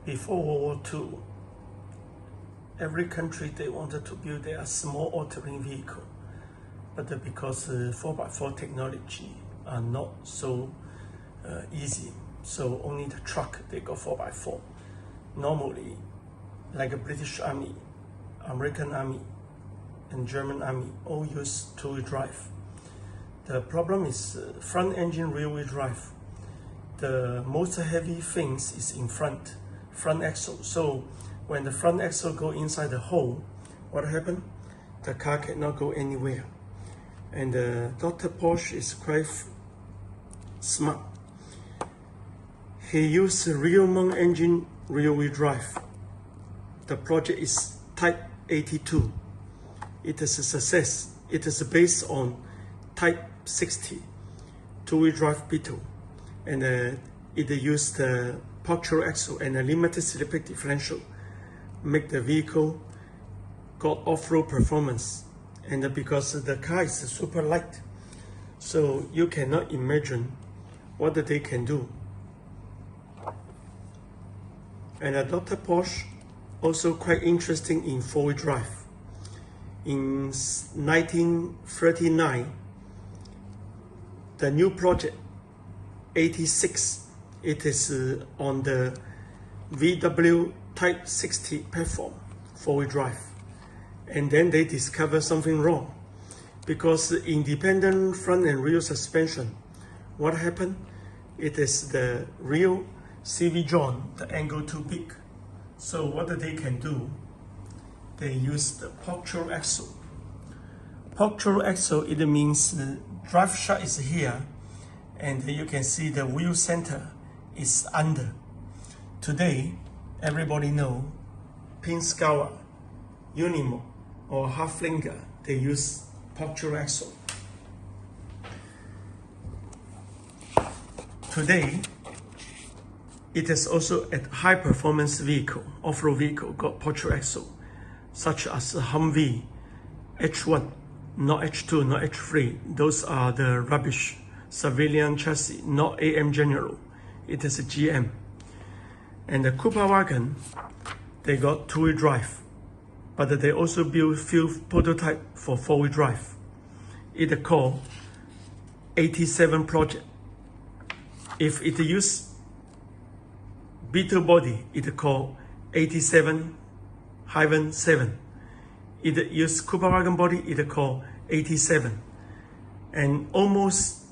Before World War II, every country they wanted to build their small all-terrain vehicle, but because 4x4 technology are not so easy, so only the truck they go 4x4. Normally, like a British Army, American Army, and German Army all use two-wheel drive. The problem is front engine rear-wheel drive. The most heavy things is in front axle. So when the front axle go inside the hole, what happened? The car cannot go anywhere. And Dr. Porsche is quite smart. He used real mount engine rear-wheel drive. The project is typ82. It is a success. It is based on typ60 two-wheel drive Beetle, and it used the punctual axle and a limited slip differential, make the vehicle got off-road performance. And because the car is super light, so you cannot imagine what they can do. And Dr. Porsche also quite interesting in four-wheel drive. In 1939, the new project 86, it is on the VW typ60 platform, four-wheel drive. And then they discover something wrong, because independent front and rear suspension, what happened? It is the rear CV joint, the angle too big. So what they can do, they use the punctual axle. Punctual axle, it means the drive shaft is here, and you can see the wheel center is under. Today, everybody know Pinzgauer, Unimog, or Haflinger, they use punctual axle. Today, it is also a high performance vehicle, off-road vehicle, got punctual axle, such as Humvee, H1, not H2, not H3. Those are the rubbish civilian chassis, not AM General. It is a GM. And the Kubelwagen, they got two-wheel drive, but they also build few prototype for four-wheel drive. It called 87 project. If it use Beetle body, it called 87-7. It use Kubelwagen body, it called 87. And almost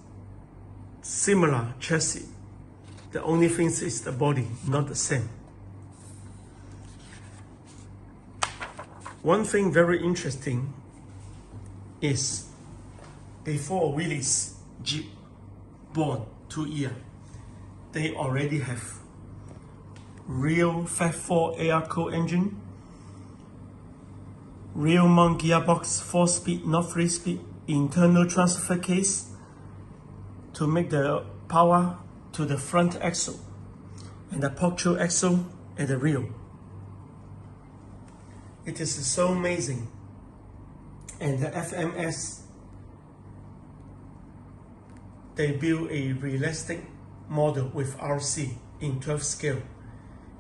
similar chassis. The only thing is the body, not the same. One thing very interesting is before Willys Jeep born 2 years, they already have real Fat 4 air-cooled engine, real mount gearbox, 4-speed, not 3-speed, internal transfer case to make the power to the front axle, and the punctual axle at the rear. It is so amazing. And the FMS, they build a realistic model with RC in 12 scale.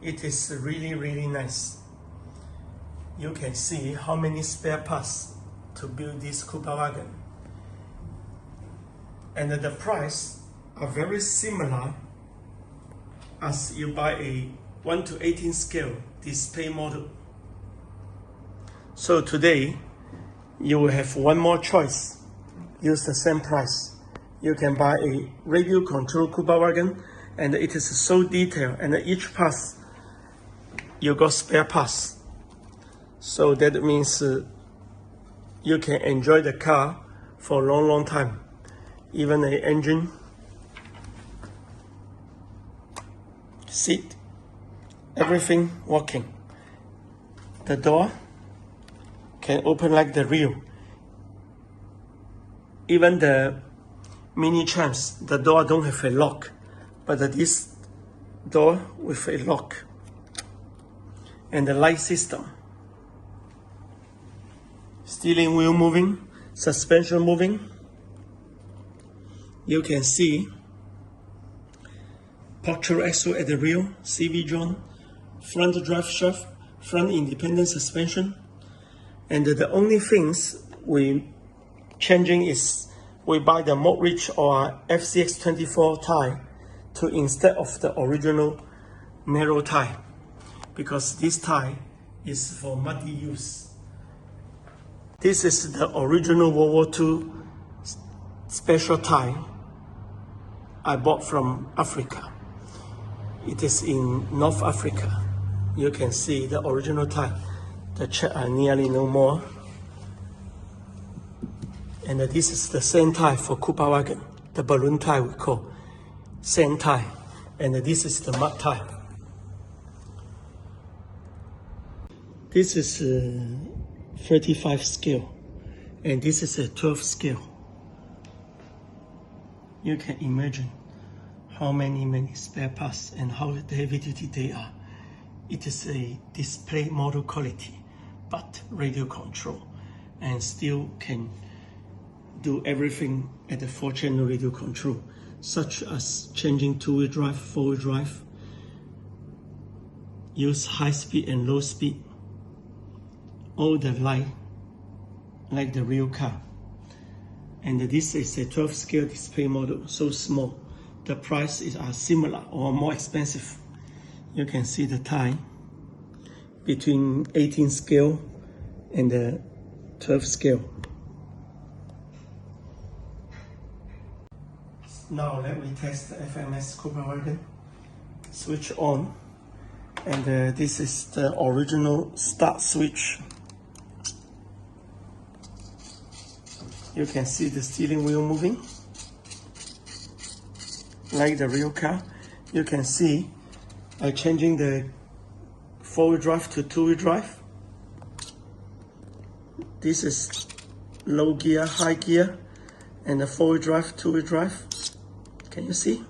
It is really, really nice. You can see how many spare parts to build this Kubelwagen. And the price are very similar as you buy a 1:18 scale display model. So today, you will have one more choice. Use the same price. You can buy a radio control Kubelwagen, and it is so detailed, and each part you got spare parts. So that means you can enjoy the car for a long, long time. Even the engine, seat, everything working. The door can open like the rear. Even the mini trams, the door don't have a lock, but this door with a lock. And the light system. Steering wheel moving, suspension moving. You can see punctual axle at the rear, CV joint, front drive shaft, front independent suspension. And the only things we changing is we buy the Modrich or FCX24 tire to instead of the original narrow tire, because this tire is for muddy use. This is the original World War II special tire I bought from Africa. It is in North Africa. You can see the original tire. The tread are nearly no more. And this is the same tire for Kubelwagen, the balloon tire we call. Same tire. And this is the mud tire. This is 35 scale. And this is a 12 scale. You can imagine how many spare parts and how heavy duty they are. It is a display model quality, but radio control, and still can do everything at the 4-channel radio control, such as changing 2-wheel drive, 4-wheel drive, use high speed and low speed, all the light, like the real car. And this is a 12 scale display model, so small. The prices are similar or more expensive. You can see the time between 18 scale and the 12 scale. Now let me test the FMS Kubelwagen. Switch on, and this is the original start switch. You can see the steering wheel moving like the real car. You can see by changing the 4-wheel drive to 2-wheel drive. This is low gear, high gear, and the 4-wheel drive, 2-wheel drive. Can you see?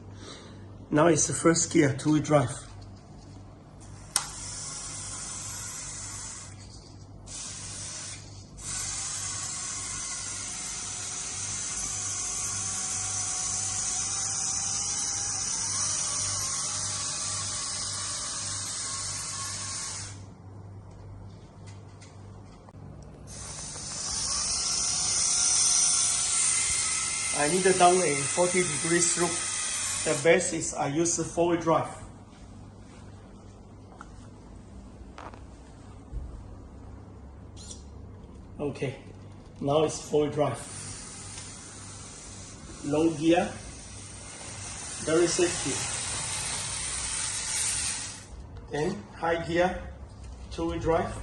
Now it's the first gear, 2-wheel drive. I need it down a 40-degree slope. The best is I use the 4-wheel drive. Okay, now it's 4-wheel drive. Low gear, very safety. Then high gear, 2-wheel drive.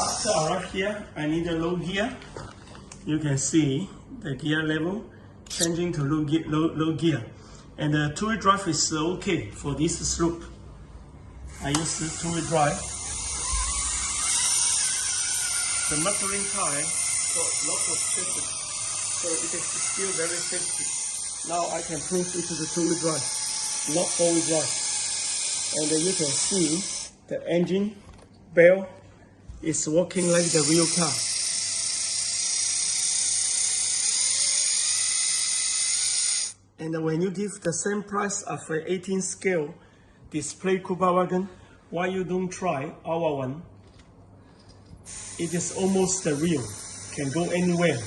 After I arrive here, I need a low gear. You can see the gear level changing to low gear. And the 2-wheel drive is okay for this slope. I use the 2-wheel drive. The Michelin tire got lots of safety, so it is still very safety. Now I can push into the 2-wheel drive, not 4-wheel drive. And you can see the engine bell is working like the real car. And when you give the same price of an 18 scale display Kubelwagen, why you don't try our one? It is almost the real, can go anywhere.